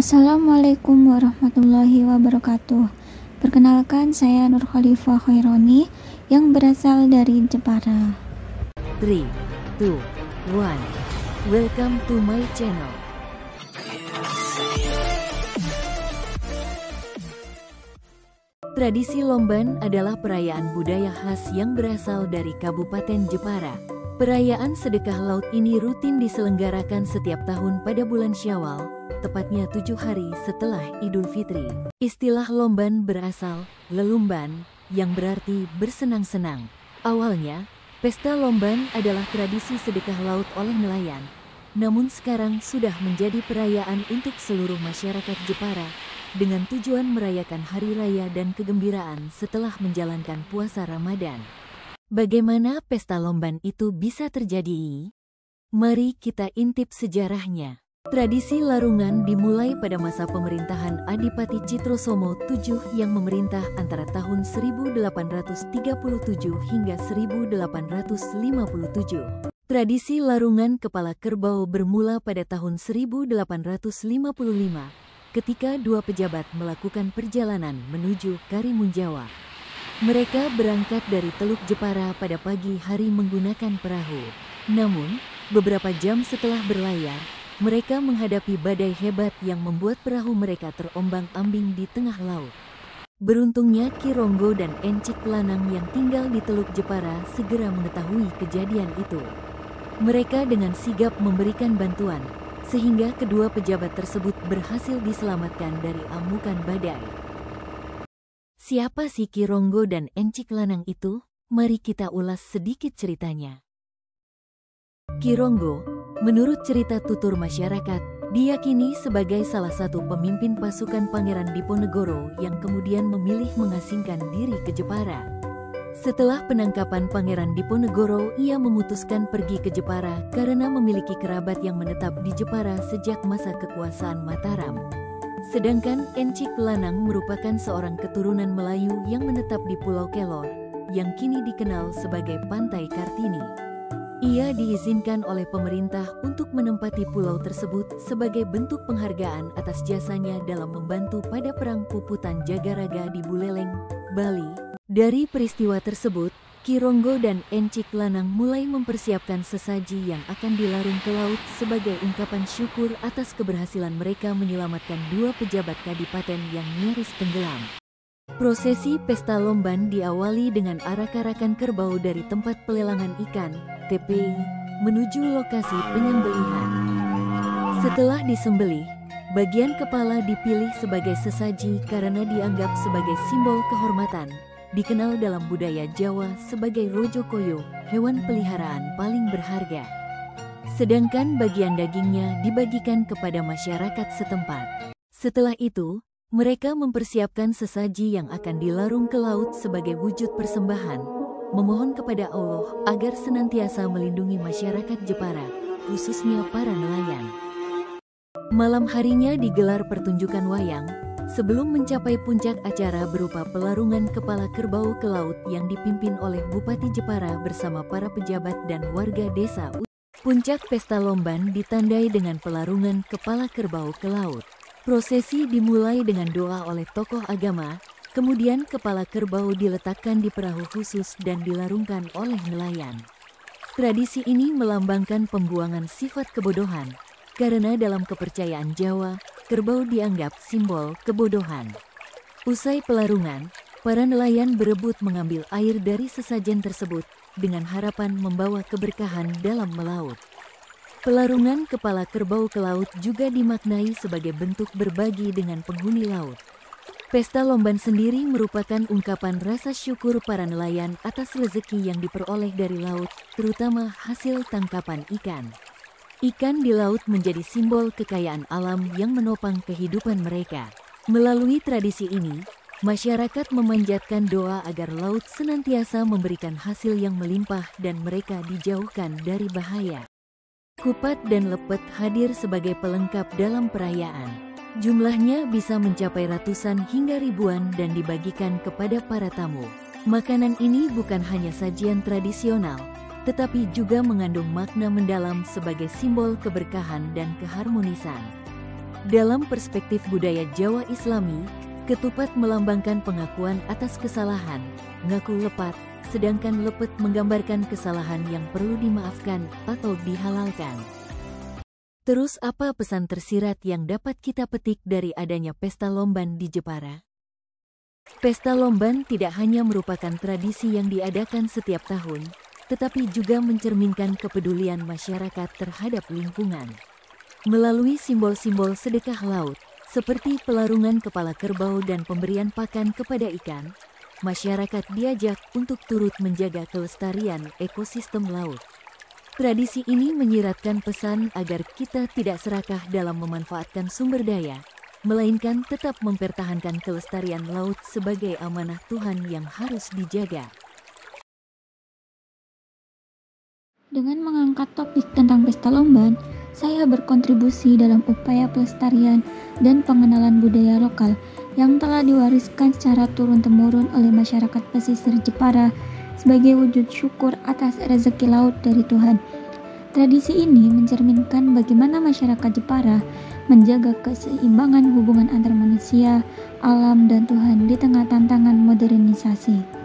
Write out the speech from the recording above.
Assalamualaikum warahmatullahi wabarakatuh. Perkenalkan, saya Nur Khalifah Khaironi yang berasal dari Jepara. 3, 2, 1. Welcome to my channel. Tradisi Lomban adalah perayaan budaya khas yang berasal dari Kabupaten Jepara. Perayaan sedekah laut ini rutin diselenggarakan setiap tahun pada bulan Syawal, tepatnya 7 hari setelah Idul Fitri. Istilah Lomban berasal lelumban, yang berarti bersenang-senang. Awalnya, pesta Lomban adalah tradisi sedekah laut oleh nelayan. Namun sekarang sudah menjadi perayaan untuk seluruh masyarakat Jepara, dengan tujuan merayakan hari raya dan kegembiraan setelah menjalankan puasa Ramadan. Bagaimana pesta Lomban itu bisa terjadi? Mari kita intip sejarahnya. Tradisi larungan dimulai pada masa pemerintahan Adipati Citrosomo VII yang memerintah antara tahun 1837 hingga 1857. Tradisi larungan kepala kerbau bermula pada tahun 1855 ketika dua pejabat melakukan perjalanan menuju Karimunjawa. Mereka berangkat dari Teluk Jepara pada pagi hari menggunakan perahu. Namun, beberapa jam setelah berlayar, mereka menghadapi badai hebat yang membuat perahu mereka terombang-ambing di tengah laut. Beruntungnya Ki Ronggo dan Encik Lanang yang tinggal di Teluk Jepara segera mengetahui kejadian itu. Mereka dengan sigap memberikan bantuan, sehingga kedua pejabat tersebut berhasil diselamatkan dari amukan badai. Siapa si Ki Ronggo dan Encik Lanang itu? Mari kita ulas sedikit ceritanya. Ki Ronggo, menurut cerita tutur masyarakat, diyakini sebagai salah satu pemimpin pasukan Pangeran Diponegoro yang kemudian memilih mengasingkan diri ke Jepara. Setelah penangkapan Pangeran Diponegoro, ia memutuskan pergi ke Jepara karena memiliki kerabat yang menetap di Jepara sejak masa kekuasaan Mataram. Sedangkan Encik Lanang merupakan seorang keturunan Melayu yang menetap di Pulau Kelor, yang kini dikenal sebagai Pantai Kartini. Ia diizinkan oleh pemerintah untuk menempati pulau tersebut sebagai bentuk penghargaan atas jasanya dalam membantu pada Perang Puputan Jagaraga di Buleleng, Bali. Dari peristiwa tersebut, Ki Ronggo dan Encik Lanang mulai mempersiapkan sesaji yang akan dilarung ke laut sebagai ungkapan syukur atas keberhasilan mereka menyelamatkan dua pejabat kadipaten yang nyaris tenggelam. Prosesi pesta Lomban diawali dengan arak-arakan kerbau dari tempat pelelangan ikan, TPI, menuju lokasi penyembelihan. Setelah disembelih, bagian kepala dipilih sebagai sesaji karena dianggap sebagai simbol kehormatan, dikenal dalam budaya Jawa sebagai Rojokoyo, hewan peliharaan paling berharga. Sedangkan bagian dagingnya dibagikan kepada masyarakat setempat. Setelah itu, mereka mempersiapkan sesaji yang akan dilarung ke laut sebagai wujud persembahan, memohon kepada Allah agar senantiasa melindungi masyarakat Jepara, khususnya para nelayan. Malam harinya digelar pertunjukan wayang, sebelum mencapai puncak acara berupa pelarungan kepala kerbau ke laut yang dipimpin oleh Bupati Jepara bersama para pejabat dan warga desa. Puncak pesta Lomban ditandai dengan pelarungan kepala kerbau ke laut. Prosesi dimulai dengan doa oleh tokoh agama, kemudian kepala kerbau diletakkan di perahu khusus dan dilarungkan oleh nelayan. Tradisi ini melambangkan pembuangan sifat kebodohan, karena dalam kepercayaan Jawa, kerbau dianggap simbol kebodohan. Usai pelarungan, para nelayan berebut mengambil air dari sesajen tersebut dengan harapan membawa keberkahan dalam melaut. Pelarungan kepala kerbau ke laut juga dimaknai sebagai bentuk berbagi dengan penghuni laut. Pesta Lomban sendiri merupakan ungkapan rasa syukur para nelayan atas rezeki yang diperoleh dari laut, terutama hasil tangkapan ikan. Ikan di laut menjadi simbol kekayaan alam yang menopang kehidupan mereka. Melalui tradisi ini, masyarakat memanjatkan doa agar laut senantiasa memberikan hasil yang melimpah dan mereka dijauhkan dari bahaya. Kupat dan lepet hadir sebagai pelengkap dalam perayaan. Jumlahnya bisa mencapai ratusan hingga ribuan dan dibagikan kepada para tamu. Makanan ini bukan hanya sajian tradisional, tetapi juga mengandung makna mendalam sebagai simbol keberkahan dan keharmonisan. Dalam perspektif budaya Jawa Islami, ketupat melambangkan pengakuan atas kesalahan, ngaku lepat, sedangkan lepet menggambarkan kesalahan yang perlu dimaafkan atau dihalalkan. Terus apa pesan tersirat yang dapat kita petik dari adanya Pesta Lomban di Jepara? Pesta Lomban tidak hanya merupakan tradisi yang diadakan setiap tahun, tetapi juga mencerminkan kepedulian masyarakat terhadap lingkungan. Melalui simbol-simbol sedekah laut, seperti pelarungan kepala kerbau dan pemberian pakan kepada ikan, masyarakat diajak untuk turut menjaga kelestarian ekosistem laut. Tradisi ini menyiratkan pesan agar kita tidak serakah dalam memanfaatkan sumber daya, melainkan tetap mempertahankan kelestarian laut sebagai amanah Tuhan yang harus dijaga. Dengan mengangkat topik tentang Pesta Lomban, saya berkontribusi dalam upaya pelestarian dan pengenalan budaya lokal yang telah diwariskan secara turun-temurun oleh masyarakat pesisir Jepara sebagai wujud syukur atas rezeki laut dari Tuhan. Tradisi ini mencerminkan bagaimana masyarakat Jepara menjaga keseimbangan hubungan antar manusia, alam, dan Tuhan di tengah tantangan modernisasi.